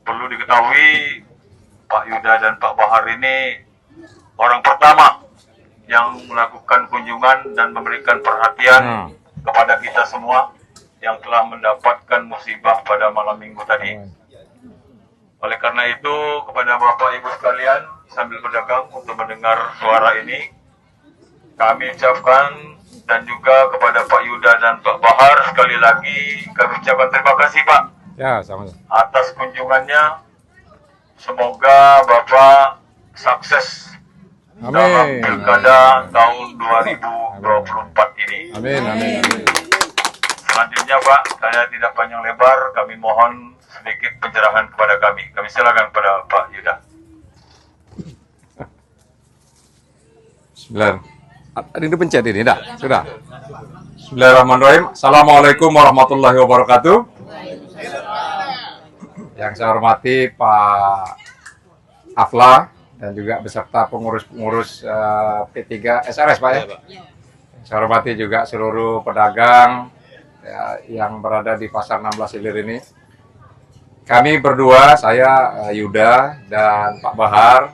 Perlu diketahui Pak Yuda dan Pak Bahar ini orang pertama yang melakukan kunjungan dan memberikan perhatian kepada kita semua yang telah mendapatkan musibah pada malam minggu tadi. Oleh karena itu, kepada Bapak Ibu sekalian, sambil berdagang untuk mendengar suara ini, kami ucapkan, dan juga kepada Pak Yuda dan Pak Bahar, sekali lagi kami ucapkan terima kasih Pak. Ya, sama-sama. Atas kunjungannya. Semoga Bapak sukses dalam Amin. pilkada tahun 2024 ini. Amin, amin, amin. Selanjutnya Pak, saya tidak panjang lebar, kami mohon sedikit pencerahan kepada kami. Kami silakan kepada Pak Yuda. Bismillah. Ini dipencet ini, dah? Sudah? Bismillahirrahmanirrahim. Assalamualaikum warahmatullahi wabarakatuh. Yang saya hormati Pak Afla dan juga beserta pengurus-pengurus P3 SRS Pak ya. Saya hormati juga seluruh pedagang ya, yang berada di Pasar 16 Ilir ini. Kami berdua, saya Yuda dan Pak Bahar,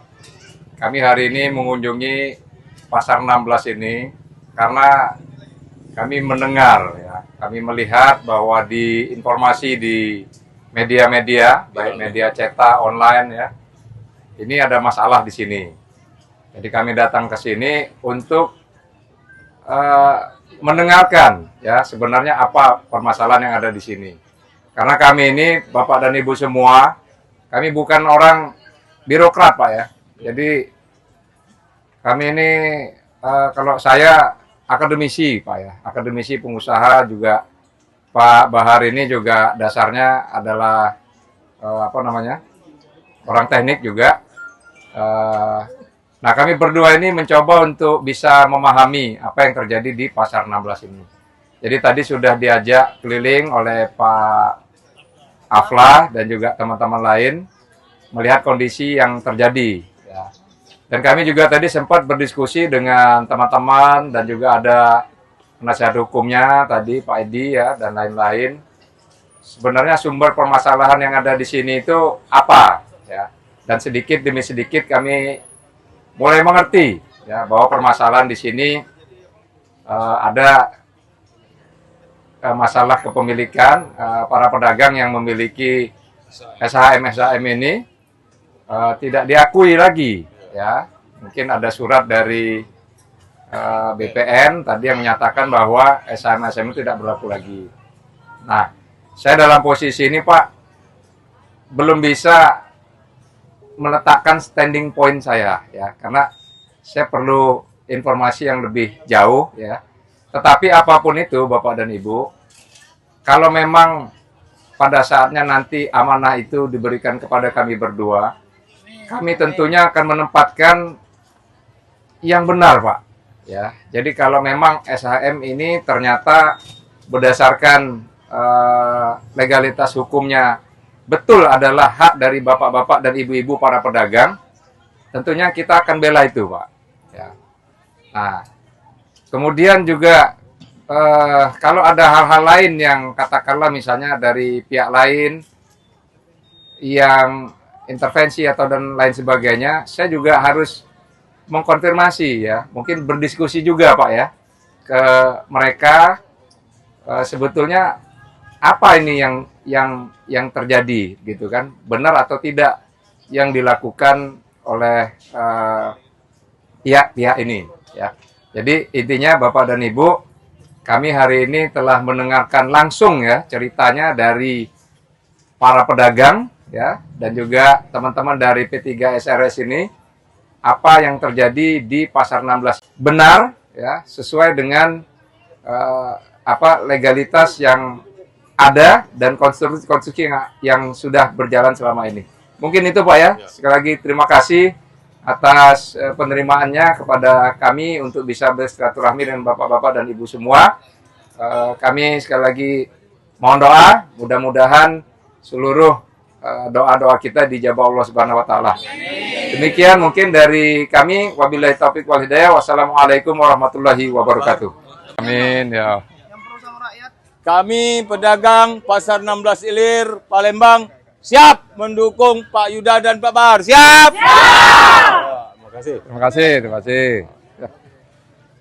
kami hari ini mengunjungi Pasar 16 ini karena kami mendengar, ya, kami melihat bahwa di informasi di media-media, baik media cetak, online ya, ini ada masalah di sini. Jadi kami datang ke sini untuk mendengarkan ya sebenarnya apa permasalahan yang ada di sini. Karena kami ini Bapak dan Ibu semua, kami bukan orang birokrat Pak ya. Jadi kami ini kalau saya akademisi Pak ya, akademisi pengusaha juga. Pak Bahar ini juga dasarnya adalah orang teknik juga. Nah kami berdua ini mencoba untuk bisa memahami apa yang terjadi di Pasar 16 ini. Jadi tadi sudah diajak keliling oleh Pak Afla dan juga teman-teman lain melihat kondisi yang terjadi. Ya. Dan kami juga tadi sempat berdiskusi dengan teman-teman dan juga ada penasihat hukumnya tadi Pak Edi ya dan lain-lain. Sebenarnya sumber permasalahan yang ada di sini itu apa ya? Dan sedikit demi sedikit kami mulai mengerti ya bahwa permasalahan di sini ada masalah kepemilikan para pedagang yang memiliki SHM ini tidak diakui lagi ya. Mungkin ada surat dari BPN tadi yang menyatakan bahwa SHM itu tidak berlaku lagi. Nah, saya dalam posisi ini Pak belum bisa meletakkan standing point saya ya, karena saya perlu informasi yang lebih jauh ya. Tetapi apapun itu Bapak dan Ibu, kalau memang pada saatnya nanti amanah itu diberikan kepada kami berdua, kami tentunya akan menempatkan yang benar Pak. Ya, jadi kalau memang SHM ini ternyata berdasarkan legalitas hukumnya betul adalah hak dari bapak-bapak dan ibu-ibu para pedagang, tentunya kita akan bela itu, Pak. Ya. Nah, kemudian juga kalau ada hal-hal lain yang katakanlah misalnya dari pihak lain yang intervensi atau dan lain sebagainya, saya juga harus mengkonfirmasi ya, mungkin berdiskusi juga Pak ya ke mereka sebetulnya apa ini yang terjadi gitu kan, benar atau tidak yang dilakukan oleh pihak ini ya. Jadi intinya Bapak dan Ibu, kami hari ini telah mendengarkan langsung ya ceritanya dari para pedagang ya dan juga teman-teman dari P3 SRS ini. Apa yang terjadi di Pasar 16 benar ya sesuai dengan legalitas yang ada dan konstruksi yang sudah berjalan selama ini. Mungkin itu Pak ya. Sekali lagi terima kasih atas penerimaannya kepada kami untuk bisa bersilaturahmi dengan Bapak-bapak dan Ibu semua. Kami sekali lagi mohon doa, mudah-mudahan seluruh doa-doa kita dijabah Allah Subhanahu wa taala. Demikian mungkin dari kami, wabillahi taufiq wal hidayah. Wassalamualaikum warahmatullahi wabarakatuh. Amin ya. Kami pedagang Pasar 16 Ilir, Palembang, siap mendukung Pak Yuda dan Pak Bahar. Siap. Terima kasih. Terima kasih.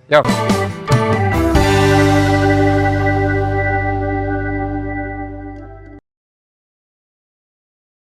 Yo.